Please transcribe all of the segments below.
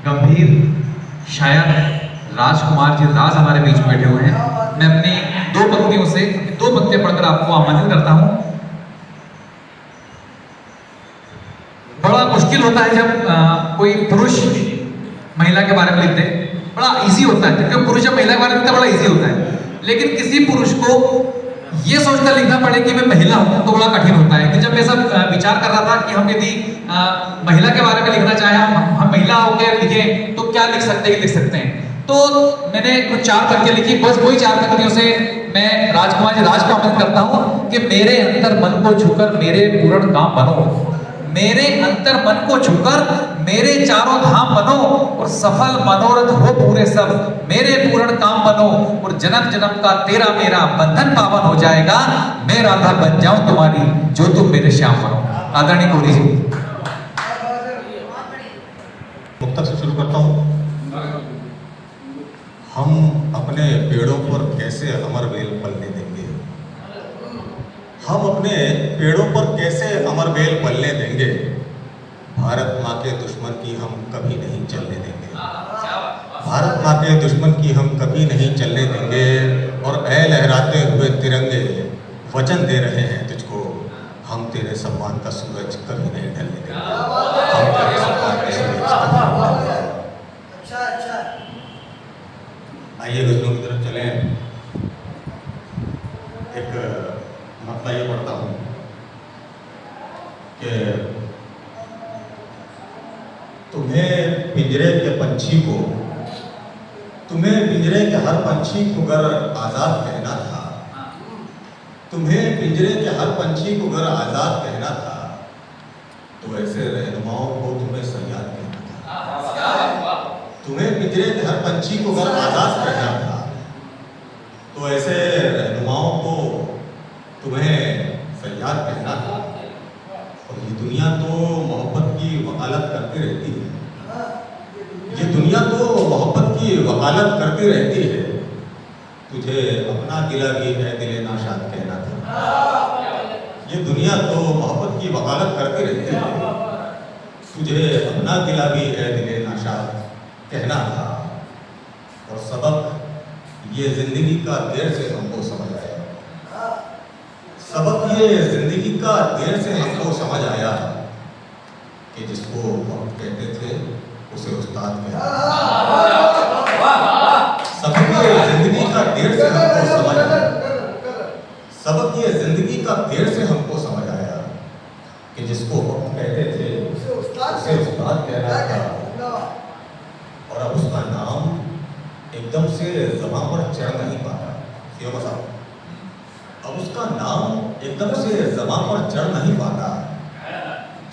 गंभीर शायर राजकुमार जी राज हमारे बीच में बैठे हुए हैं। मैं अपनी दो पंक्तियां पढ़कर आपको आमंत्रित करता हूं। बड़ा मुश्किल होता है जब कोई पुरुष महिला के बारे में लिखते हैं, बड़ा इजी होता है क्योंकि पुरुष जब महिला के बारे में लिखता है बड़ा इजी होता है, लेकिन किसी पुरुष को ये सोचकर लिखना पड़े कि मैं महिला हूं तो बड़ा कठिन होता है। कि जब मैं सब विचार कर रहा था कि हम यदि महिला के बारे में लिखना चाहें, हम महिला होकर लिखें तो क्या लिख सकते हैं, तो मैंने कुछ 4 पंक्तियां लिखी। बस वही 4 पंक्तियों से मैं राजकुमार जी राज को आमंत्रित करता हूं कि मेरे अंतर मन को छूकर मेरे पूर्ण काम बनो, मेरे अंतर मन को छूकर मेरे चारों धाम बनो, और सफल मनोरथ हो पूरे सब मेरे पूर्ण काम बनो, और जन्म जन्म का तेरा मेरा बंधन पावन हो जाएगा, मैं राधा बन जाऊं तुम्हारी जो तुम मेरे श्याम बनो। आदरणीय कोहली जी। मुक्तक से शुरू करता हूं। हम अपने पेड़ों पर कैसे अमर बेल पलने देंगे, हम अपने पेड़ों पर कैसे अमर बेल पलने देंगे, भारत माँ के दुश्मन की हम कभी नहीं चलने देंगे, भारत माँ के दुश्मन की हम कभी नहीं चलने देंगे, और ऐ लहराते हुए तिरंगे वचन दे रहे हैं तुझको, हम तेरे सम्मान का सूरज कभी नहीं ढलने देंगे, हम तेरे सम्मान का सूरज कभी नहीं ढलने देंगे। आइए गजलों की तरफ चलें। एक मतलब ये पढ़ता हूँ कि तुम्हें पिंजरे के पंछी को, तुम्हें पिंजरे के हर पंछी को अगर आज़ाद कहना था, तुम्हें पिंजरे के हर पंछी को अगर आज़ाद कहना था, तो ऐसे रहनुमाओं को तुम्हें सयाद कहना था। तुम्हें पिंजरे के हर पंछी को अगर आज़ाद कहना था, तो ऐसे रहनुमाओं को तुम्हें सयाद कहना था। और ये दुनिया तो मोहब्बत की वकालत करती रहती है, ये दुनिया तो मोहब्बत की वकालत करती रहती है, तुझे अपना गिला भी है दिले नाशाद कहना था। ये दुनिया तो मोहब्बत की वकालत करती रहती है, तुझे अपना गिला भी है दिले नाशाद कहना था। और सबक ये जिंदगी का देर से हमको समझ आया, सबक ये जिंदगी का देर से हमको समझ आया, कि जिसको हम कहते थे उसे उस्ताद कहते थे। सबक ये जिंदगी का देर से हमको समझ आया, सबक ये जिंदगी का देर से हमको समझ आया, कि जिसको हम कहते थे उसे उस्ताद कहना था। और अब उसका नाम एकदम से ज़बान पर चढ़ नहीं पाता, अब उसका नाम एकदम से ज़बान पर चढ़ नहीं पाता,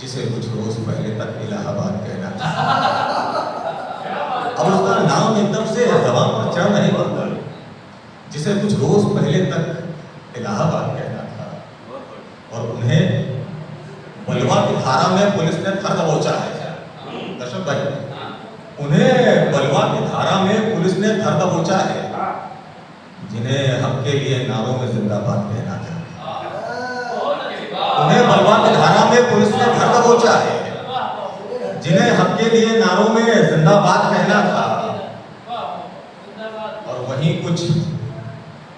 जिसे कुछ रोज पहले तक इलाहाबाद कहना था। अब उसका नाम एकदम से ज़बान पर चढ़ नहीं पाता, जिसे कुछ रोज पहले तक इलाहाबाद कहना था। और उन्हें बलवा की धारा में पुलिस ने थर दबोचा है। दर्शक भाई, उन्हें बलवा की धारा में पुलिस ने धर दबोचा है, जिन्हें हक के लिए नारों में जिंदाबाद कहना था। उन्हें बलवा की धारा में पुलिस ने धर दबोचा है, जिन्हें हक के लिए नारों में जिंदाबाद कहना था। और वहीं कुछ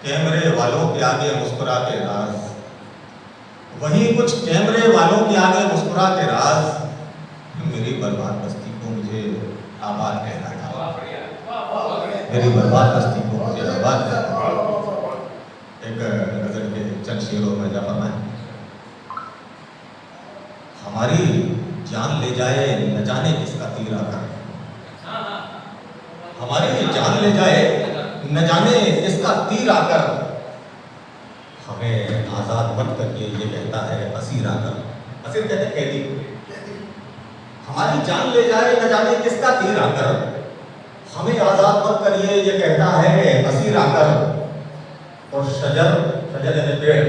कैमरे वालों के आगे मुस्कुरा के राज, वहीं कुछ कैमरे वालों के आगे मुस्कुरा के राज, मेरी बर्बाद बस्ती को मुझे आबाद कहना था, मेरी बर्बाद बस्ती को मुझे आबाद कहना था। एक गजल के चंद शेरों में जा फरमाएं, हमारी जान ले जाए न जाने किसका तीर आकर, हमारी जान ले जाए न जाने किसका तीर आकर, हमें आजाद मत करके ये कहता है असीर आकर। असीर कहते हैं कैदी को। हमारी जान ले जाए न जाने किसका तीर आकर, हमें आजाद मत करिए ये कहता है असीर आकर। और शजर, शजर यानी पेड़,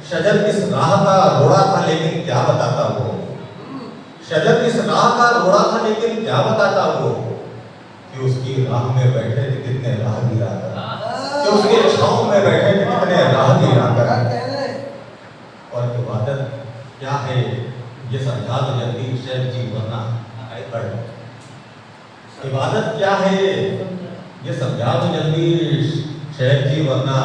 शजर इस राह का रोड़ा था लेकिन क्या बताता वो, शजर इस राह का रोड़ा था लेकिन क्या बताता वो, कि उसकी राह में बैठे थे कितने राहगीर आकर, कि उसके छांव में बैठे थे कितने राहगीर आकर। और इबादत क्या है ये समझा दो जल्दी शेख जी, वरना आए बढ़ इबादत क्या है ये समझा दो जल्दी शेख जी, वरना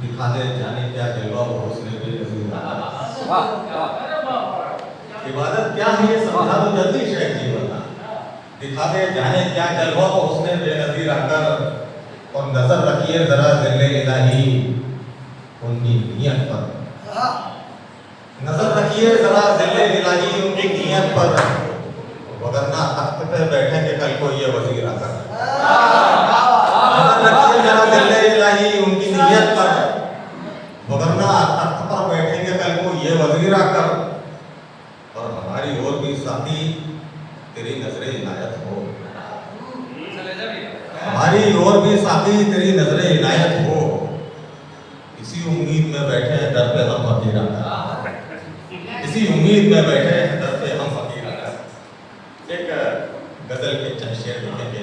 दिखा दे जाने क्या जलवा वो उसने बेनज़ीर आका। इबादत क्या है ये समझा दो जल्दी शेख जी, वरना दिखा दे जाने क्या जलवा वो उसने बेनज़ीर आकर। और नजर रखिए जरा ज़िल्ले इलाही उनकी नियत पर, नजर रखिए जरा ज़िल्ले इलाही उनकी नियत पर, वरना तख्त पे बैठेंगे कल को ये वजीर आकर। नजर रखिए जरा ज़िल्ले इलाही उनकी नियत पर, वरना तख्त पर बैठेंगे कल को ये वजीर आकर। और हमारी ओर भी साथी तेरी नजर इनायत हो, हमारी ओर भी साथी तेरी नजर इनायत हो। इसी उम्मीद में बैठे हैं दर पे हम फकीर आका, इसी उम्मीद में बैठे हैं दर पे हम फकीर आका। एक गजल के चंद शेर लिखेंगे,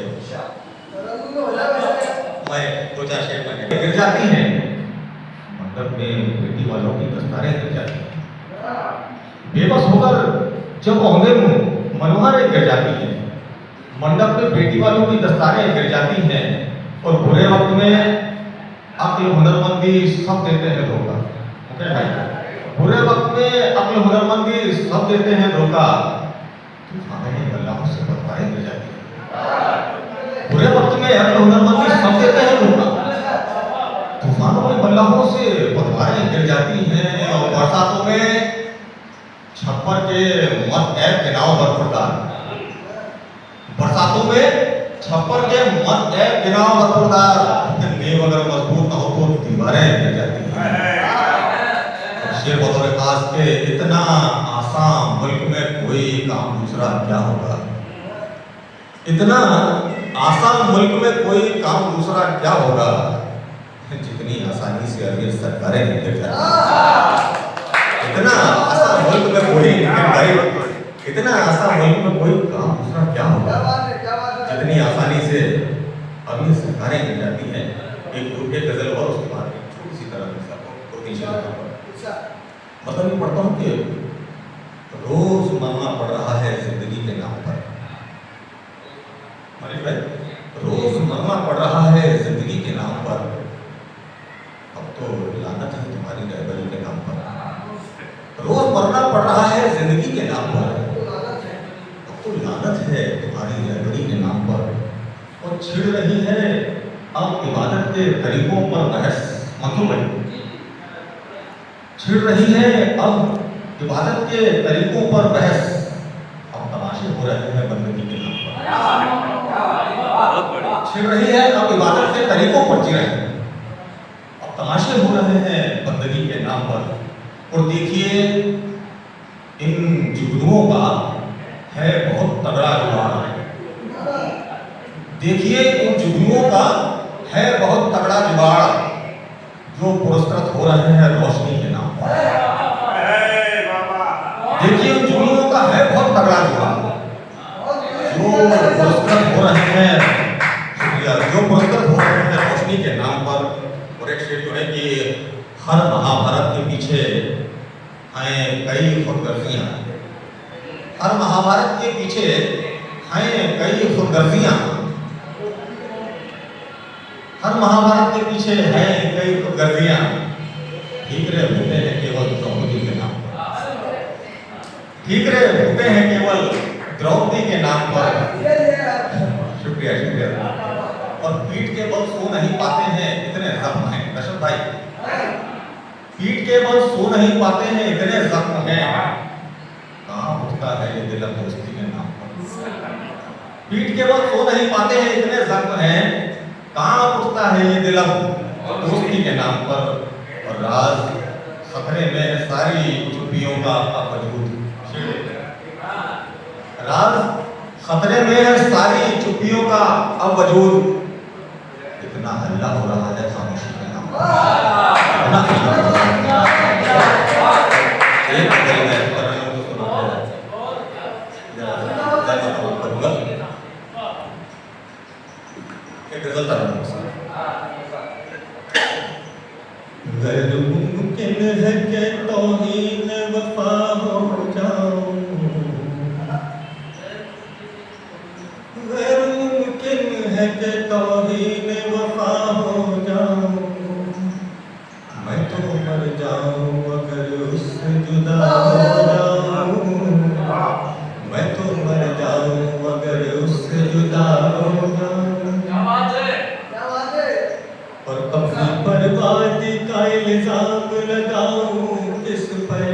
मैं दो चार शेर में गिर जाती हैं मंडप में बेटी वालों की दस्तारें गिर जाती हैं, बेबस होकर जब औंधे मनोहरें गिर जाती हैं। मंडप में बेटी वालों की दस्तारें गिर जाती हैं और बुरे वक्त में अक्ल हुनरमंदी सब देते हैं धोखा। ओके भाई, बुरे वक्त में अक्ल हुनरमंदी सब देते हैं धोखा। अल्लाह से बदवाएं गिर जाती है, बुरे वक्त में अक्ल हुनरमंदी सब देते हैं धोखा। तूफानों में बल्लाहों से बदवाएं गिर जाती हैं और बरसातों में छप्पर के मत ऐब गिनाओ बरखुरदार, बरसातों में छप्पर के मत ऐब गिनाओ बरखुरदार। नींव अगर मजबूत ना हो तो दीवारें गिर जाती हैं। शेर बतौर खास के इतना आसान मुल्क में कोई काम दूसरा क्या होगा, इतना आसान मुल्क में कोई काम दूसरा क्या होगा, जितनी आसानी से अभी सरकारें गिर जाती हैं। इतना आसान मुल्क में कोई इतना आसान मुल्क में कोई काम दूसरा क्या होगा, जितनी आसानी से अभी सरकारें गिर जाती हैं। एक गजल और उसके बाद छोटी सी तरह मतलब ये पढ़ता हूँ कि रोज मरना पड़ रहा है जिंदगी के नाम पर। मालिक भाई, रोज मरना पड़ रहा है जिंदगी के नाम पर। अब तो लानत है तुम्हारी रहबरी के नाम पर। रोज मरना पड़ रहा है जिंदगी के नाम पर, अब तो लानत है तुम्हारी रहबरी के नाम पर। और छिड़ रही है अब इबादत के तरीकों पर बहस। मंसूर भाई, छिड़ रही है अब इबादत के तरीकों पर बहस। अब तमाशे हो रहे हैं बंदगी के नाम पर। छिड़ रही है अब इबादत के तरीकों पर जी रहे हैं, अब तमाशे हो रहे हैं बंदगी के नाम पर। और देखिए इन जुगनुओं का है बहुत तगड़ा जुगाड़, देखिए इन जुगनुओं का है बहुत तगड़ा जुगाड़, जो पुरस्कृत हो रहे हैं रोशनी के नाम पर। देखिए इन जुगनुओं का है बहुत तगड़ा जुगाड़, जो पुरस्कृत हो रहे हैं, शुक्रिया, जो पुरस्कृत हो रहे हैं रोशनी के नाम पर। और एक शेर जो है कि हर महाभारत के पीछे हैं कई खुदगर्जियां, हर महाभारत के पीछे हैं कई खुदगर्जियां, हर महाभारत के पीछे हैं कई खुदगर्जियां। ठीकरे भूते हैं केवल द्रौपदी के नाम पर, ठीकरे भूते हैं केवल द्रौपदी के नाम पर। शुक्रिया शुक्रिया। और पीठ के बल सो नहीं पाते हैं इतने जख्म हैं। दशरथ भाई, पीठ के बल सो नहीं पाते हैं इतने जख्म हैं, कहाँ उठता है ये दिल दोस्ती के नाम पर। पीठ के बल सो नहीं पाते हैं इतने जख्म हैं, कहाँ उठता है ये दिल दोस्ती के नाम पर। और राज खतरे में सारी चुप्पियों का वजूद, राज खतरे में है सारी चुप्पियों का अब वजूद। इतना हल्ला हो रहा है खामोशी के नाम पर। एक गजल में पढ़ने को सुना है, एक गजल था गैर मुमकिन है कि तौहीन वफा हो जाऊं, गैर है कि तौहीन वफा हो जाऊं, मैं तो मर जाऊं अगर उससे जुदा हो जाऊं, मैं तो मर जाऊं अगर उससे जुदा हो जाऊं। क्या बात है? और अपनी बर्बादी का इल्जाम लगाऊं किस पर,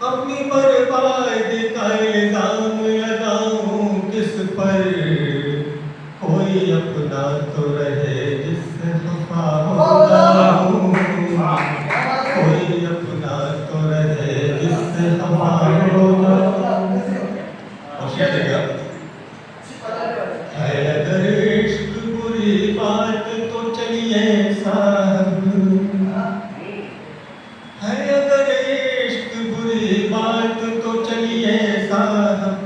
अपनी बर्बादी का इल्जाम लगाऊं किस पर, कोई अपना तो रहे जिससे खफा हो जाऊं, कोई अपना तो रहे जिससे खफा हो जाऊं। होशियार जगह है अगर इश्क बुरी बात तो चलिए साहब, है अगर इश्क बुरी बात तो चलिए साहब,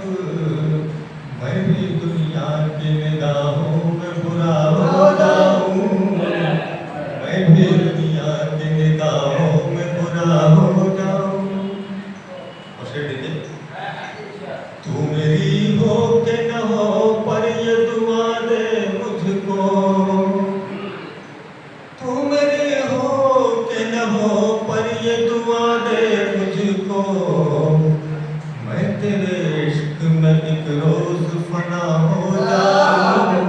मैं भी दुनिया की निगाहों में बुरा हो जाऊं, मैं भी दुनिया की निगाहों में बुरा हो जाऊं। और शेर देखिए, तू मेरी हो के न हो पर ये दुआ दे मुझको, तू मेरी हो के न हो पर ये दुआ दे मुझको, मैं तेरे इश्क में एक रोज फना हो जाऊं,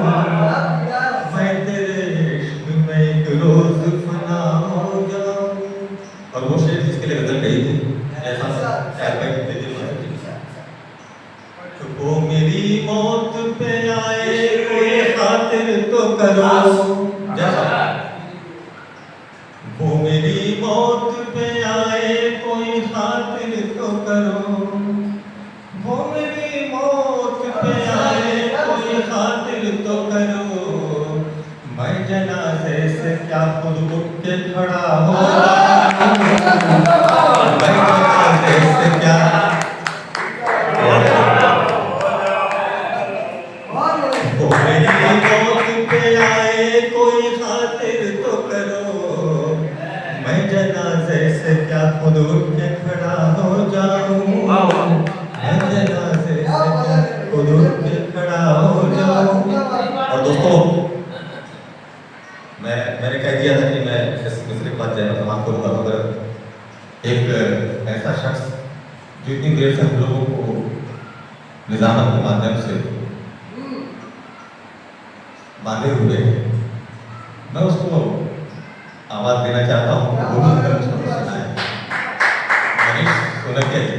मैं तेरे इश्क में एक रोज फना हो जाऊं। और वो शेर जिसके लिए गजल गई थी, ऐसा शायद भाई दे दे वो मेरी मौत पे आए कोई खातिर तो करो, जैसा वो मेरी मौत पे आए कोई खातिर तो करो, वो मेरी मौत पे आए कोई खातिर तो करो, मैं जनाजे से क्या खुद उठ के खड़ा हो जाऊं, मैं जनाजे से क्या वो मेरी मौत पे आए कोई खातिर तो करो, मैं जनाजे से क्या खुद उठ के खड़ा हो जाऊं, मैं जनाजे से क्या खुद उठ के खड़ा हो जाऊं। और दोस्तों, मैंने कह दिया था कि मैं इस मिसरे के बाद जैन तमाम करूँगा, मगर एक ऐसा शख्स जो इतनी देर से हम लोगों को निजामत के माध्यम से बांधे हुए हैं, मैं उसको आवाज देना चाहता हूँ, वो भी अंदर उसको सुनाए। मनीष सोलंकी जी,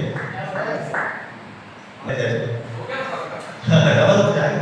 आवाज क्या है?